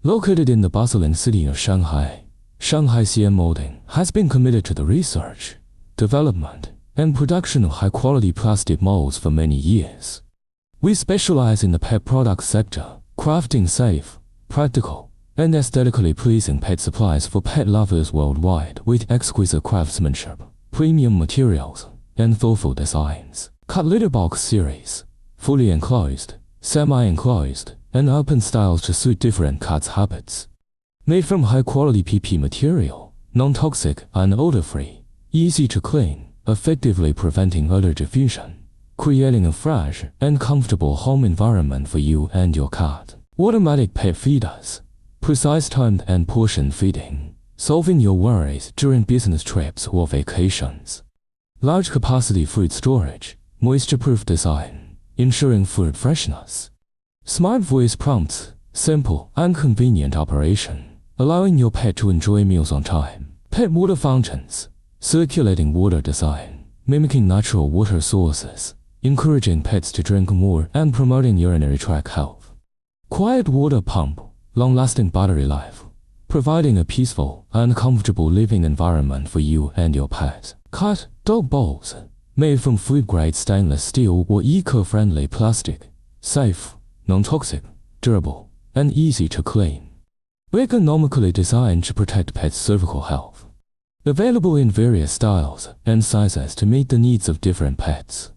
Located in the bustling city of Shanghai, Shanghai CNMOULDING has been committed to the research, development, and production of high-quality plastic molds for many years. We specialize in the pet product sector, crafting safe, practical, and aesthetically pleasing pet supplies for pet lovers worldwide with exquisite craftsmanship, premium materials, and thoughtful designs. Cut litter box series, fully enclosed, semi-enclosed, and open styles to suit different cats' habits. Made from high-quality PP material, non-toxic and odor-free, easy to clean, effectively preventing odor diffusion, creating a fresh and comfortable home environment for you and your cat. Automatic pet feeders, precise timed and portion feeding, solving your worries during business trips or vacations. Large capacity food storage, moisture-proof design, ensuring food freshness. Smart voice prompts, simple and convenient operation, allowing your pet to enjoy meals on time. Pet water fountains, circulating water design, mimicking natural water sources, encouraging pets to drink more and promoting urinary tract health. Quiet water pump, long-lasting battery life, providing a peaceful and comfortable living environment for you and your pet. Cat dog bowls, made from food-grade stainless steel or eco-friendly plastic, safe, non-toxic, durable, and easy to clean. Ergonomically designed to protect pets' cervical health. Available in various styles and sizes to meet the needs of different pets.